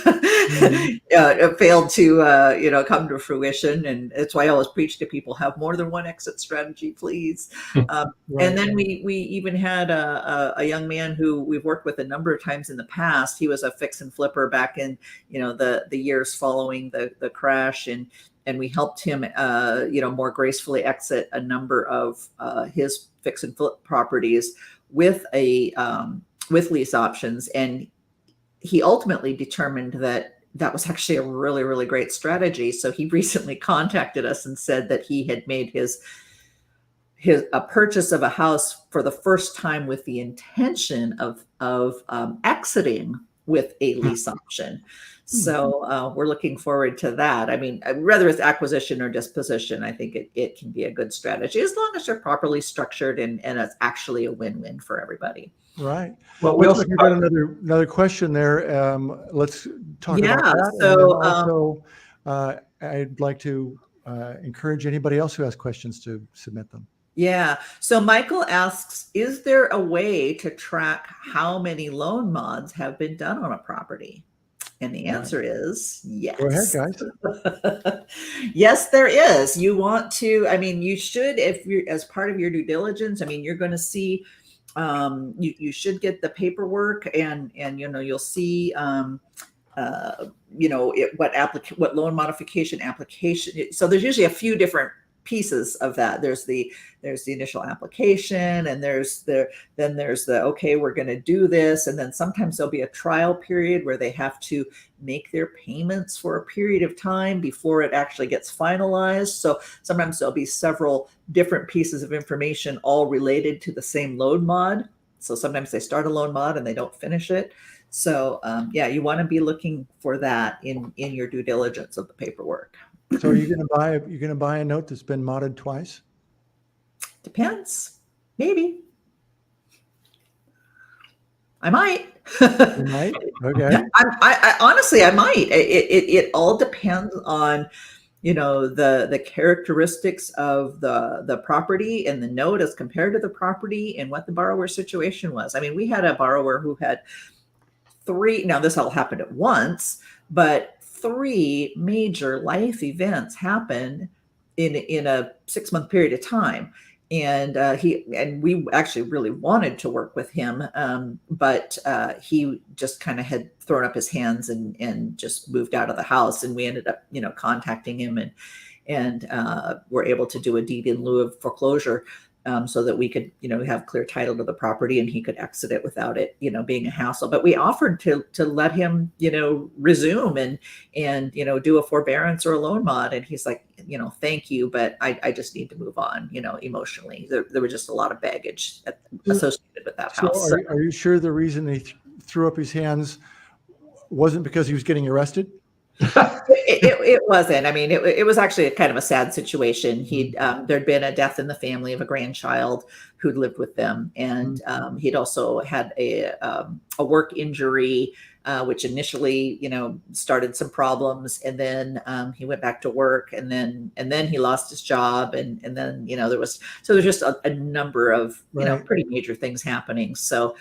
failed to, come to fruition. And it's why I always preach to people, have more than one exit strategy, please. Right. And then we even had a young man who we've worked with a number of times in the past. He was a fix and flipper back in, the years following the crash. And we helped him, more gracefully exit a number of his fix and flip properties with with lease options. And he ultimately determined that was actually a really, really great strategy. So he recently contacted us and said that he had made a purchase of a house for the first time with the intention of exiting with a lease option. So we're looking forward to that. I mean, whether it's acquisition or disposition, I think it can be a good strategy as long as they're properly structured and it's actually a win-win for everybody. Right. Well, we also we've got another question there. Let's talk about that. So also, I'd like to encourage anybody else who has questions to submit them. Yeah. So Michael asks, is there a way to track how many loan mods have been done on a property? And the answer is yes. Go ahead, guys. Yes, there is. You want to, you should, if you're as part of your due diligence, you're going to see, you should get the paperwork and you'll see, what loan modification application. So there's usually a few different pieces of that. There's the initial application, and there's the okay, we're going to do this, and then sometimes there'll be a trial period where they have to make their payments for a period of time before it actually gets finalized. So sometimes there'll be several different pieces of information all related to the same loan mod. So sometimes they start a loan mod and they don't finish it. So you want to be looking for that in your due diligence of the paperwork. So are you going to buy a note that's been modded twice? Depends. Maybe. I might. You might? Okay. I honestly, I might. It all depends on, the characteristics of the property and the note as compared to the property and what the borrower's situation was. We had a borrower who had now this all happened at once, but 3 major life events happened in a 6-month period of time. And we actually really wanted to work with him. But he just kind of had thrown up his hands and just moved out of the house. And we ended up, contacting him and were able to do a deed in lieu of foreclosure. So that we could, have clear title to the property and he could exit it without it, being a hassle. But we offered to let him, resume and do a forbearance or a loan mod. And he's like, thank you, but I just need to move on, emotionally. There was just a lot of baggage associated with that house. So are you sure the reason he threw up his hands wasn't because he was getting arrested? It wasn't. I mean, it was actually a kind of a sad situation. There'd been a death in the family of a grandchild who'd lived with them, and he'd also had a work injury, which initially, started some problems, and then he went back to work, and then he lost his job, and then there's just a number of Right. pretty major things happening. So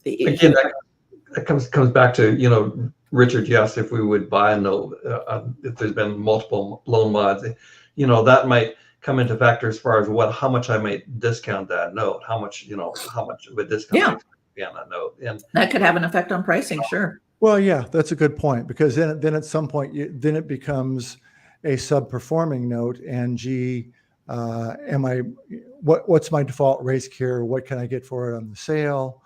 Again, that comes back to, Richard, you asked if we would buy a note, if there's been multiple loan mods, that might come into factor as far as how much I might discount that note, how much of a discount Yeah. I expect to be on that note. And that could have an effect on pricing, sure. Well, yeah, that's a good point, because then at some point, then it becomes a sub-performing note, and what's my default race here? What can I get for it on the sale?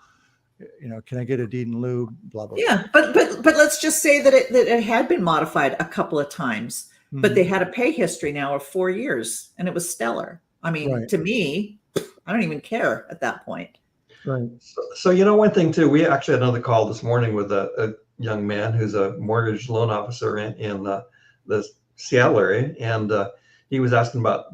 Can I get a deed in lieu? Blah, blah, blah. Yeah, but let's just say that it had been modified a couple of times, but they had a pay history now of 4 years, and it was stellar. I mean, Right. to me, I don't even care at that point. Right. So one thing too, we actually had another call this morning with a young man who's a mortgage loan officer in the Seattle area, and he was asking about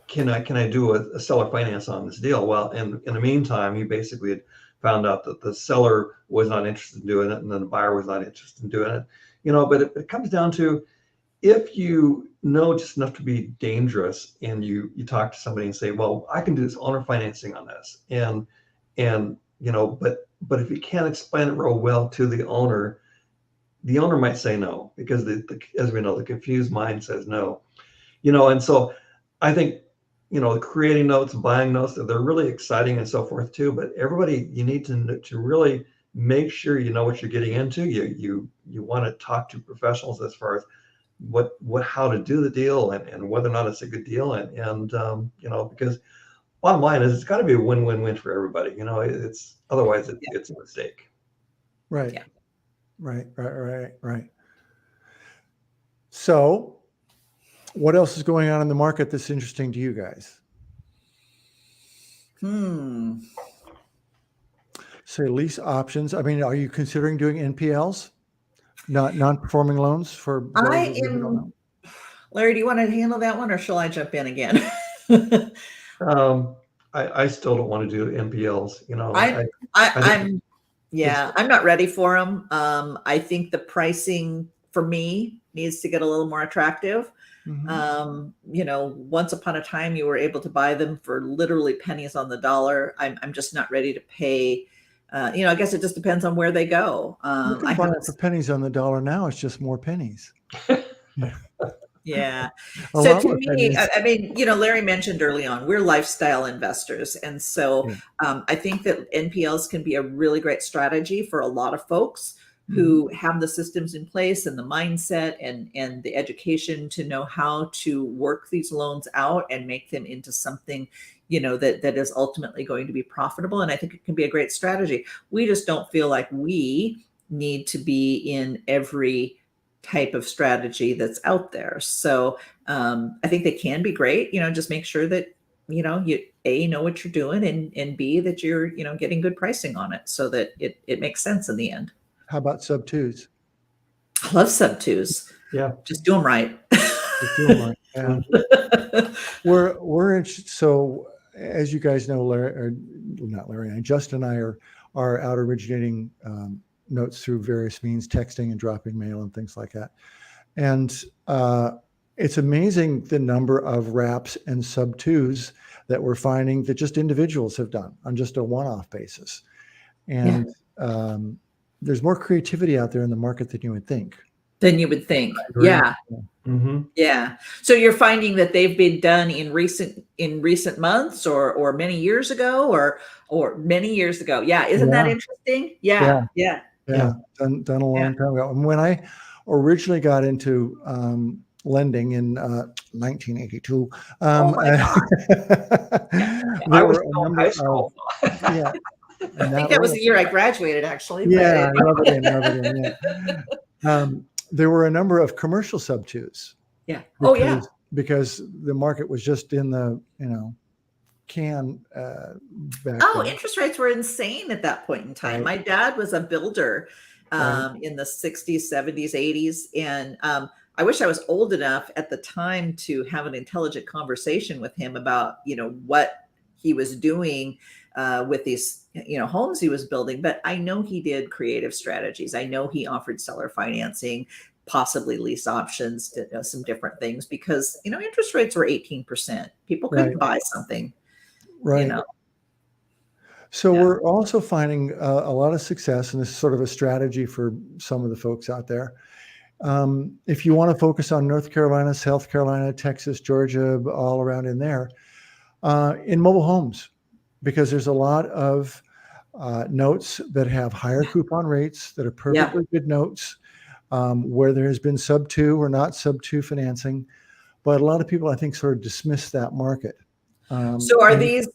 can I do a seller finance on this deal? Well, in the meantime, he basically had found out that the seller was not interested in doing it, and then the buyer was not interested in doing it. But it comes down to, if you know just enough to be dangerous, and you talk to somebody and say, well, I can do this owner financing on this, but if you can't explain it real well to the owner might say no, because as we know, the confused mind says no. And so I think, creating notes, buying notes, they're really exciting and so forth too. But everybody, you need to really make sure you know what you're getting into. You want to talk to professionals as far as how to do the deal, and whether or not it's a good deal, and because bottom line is, it's got to be a win-win-win for everybody. It's otherwise it's a mistake. Right. Yeah. Right. So, what else is going on in the market that's interesting to you guys? Say lease options. I mean, are you considering doing NPLs, non-performing loans for? I am. Larry, do you want to handle that one, or shall I jump in again? I still don't want to do NPLs. I'm not ready for them. I think the pricing for me needs to get a little more attractive. Once upon a time, you were able to buy them for literally pennies on the dollar. I'm just not ready to pay. I guess it just depends on where they go. You can buy it for pennies on the dollar now. It's just more pennies. Yeah. A So lot to more me, pennies. I mean, Larry mentioned early on, we're lifestyle investors. And so I think that NPLs can be a really great strategy for a lot of folks who have the systems in place, and the mindset, and the education to know how to work these loans out and make them into something, that is ultimately going to be profitable. And I think it can be a great strategy. We just don't feel like we need to be in every type of strategy that's out there. So I think they can be great. Just make sure that you know what you're doing, and B, that you're getting good pricing on it, so that it makes sense in the end. How about sub twos? I love sub twos. Yeah. Just do them right. Yeah. We're interested. So, as you guys know, Justin and I are out originating notes through various means, texting and dropping mail and things like that. And it's amazing the number of wraps and sub twos that we're finding that just individuals have done on just a one-off basis. And there's more creativity out there in the market than you would think. Yeah. Yeah. So you're finding that they've been done in recent months, or many years ago, or many years ago. Yeah. Isn't that interesting? Yeah. Done a long time ago. And when I originally got into lending in 1982, Oh my God. I was still in high school. I think that was the year I graduated, actually. Yeah, rub it in. There were a number of commercial sub twos. Yeah. Because the market was just in the can back then. Interest rates were insane at that point in time. My dad was a builder, in the 60s, 70s, 80s. And I wish I was old enough at the time to have an intelligent conversation with him about, what he was doing with these, homes he was building. But I know he did creative strategies. I know he offered seller financing, possibly lease options, to some different things, because, interest rates were 18%. People couldn't buy something, Right. So Yeah. we're also finding a lot of success, and this is sort of a strategy for some of the folks out there. If you want to focus on North Carolina, South Carolina, Texas, Georgia, all around in there, in mobile homes, because there's a lot of notes that have higher coupon rates that are perfectly good notes, where there has been sub 2 or not sub 2 financing. But a lot of people, I think, sort of dismiss that market. So are these,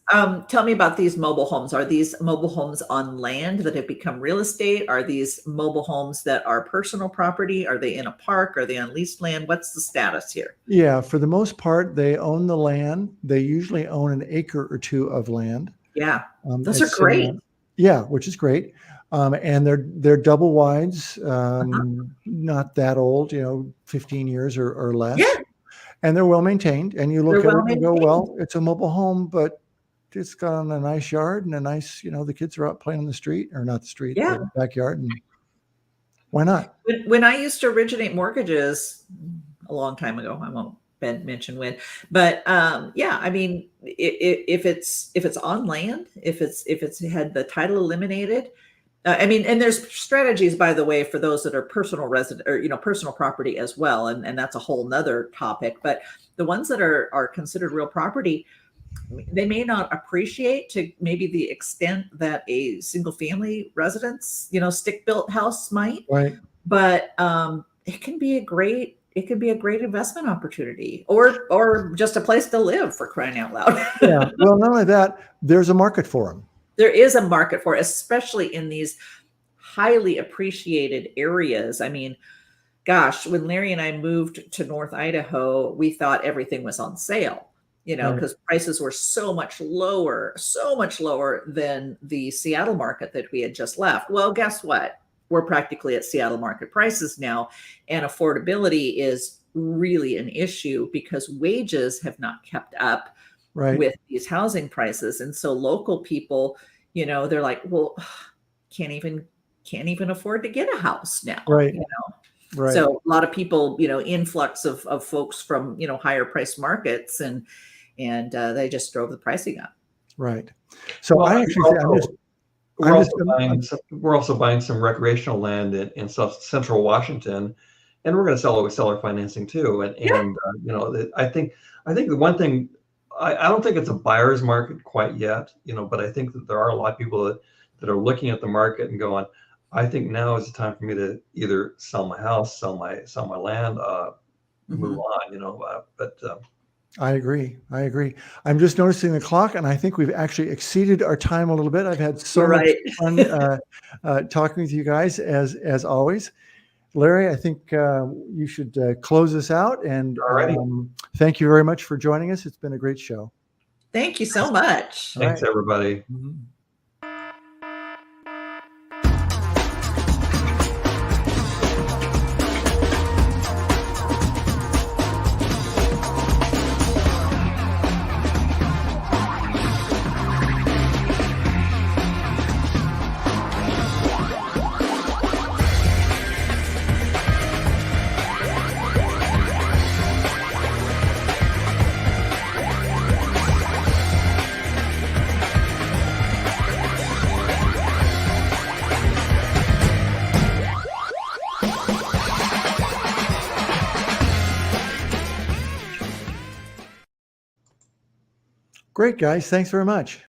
tell me about these mobile homes. Are these mobile homes on land that have become real estate? Are these mobile homes that are personal property? Are they in a park? Are they on leased land? What's the status here? Yeah, for the most part, they own the land. They usually own an acre or 2 of land. Yeah, those it's are great. Yeah, which is great. And they're double wides, not that old, 15 years or less. Yeah. And they're well maintained. And you look They're at well it and go, maintained. well, it's a mobile home, but it's got a nice yard and a nice, the kids are out playing on the street, or not the street, Yeah. the backyard. And why not? When I used to originate mortgages a long time ago, I won't mention when, but yeah, I mean, if it's on land, if it's had the title eliminated, and there's strategies, by the way, for those that are personal resident or personal property as well, and that's a whole nother topic. But the ones that are considered real property, they may not appreciate to maybe the extent that a single family residence, stick built house might. Right. But it can be a great investment opportunity, or just a place to live, for crying out loud. Yeah. Well, not only that, there's a market for them. There is a market for it, especially in these highly appreciated areas. I mean, gosh, when Larry and I moved to North Idaho, we thought everything was on sale, because prices were so much lower than the Seattle market that we had just left. Well, guess what? We're practically at Seattle market prices now, and affordability is really an issue because wages have not kept up with these housing prices. And so local people, they're like, well, can't even afford to get a house now. Right. Right. So a lot of people, influx of folks from, higher price markets, and they just drove the pricing up. Right. So I actually we're also buying some recreational land in central Washington, and we're going to sell it with seller financing too. I think the one thing, I don't think it's a buyer's market quite yet, but I think that there are a lot of people that are looking at the market and going, I think now is the time for me to either sell my house, sell my land, move on, I agree. I'm just noticing the clock, and I think we've actually exceeded our time a little bit. I've had so much fun talking with you guys as always. Larry, I think you should close us out, and thank you very much for joining us. It's been a great show. Thank you so much. Thanks, everybody. Great, guys. Thanks very much.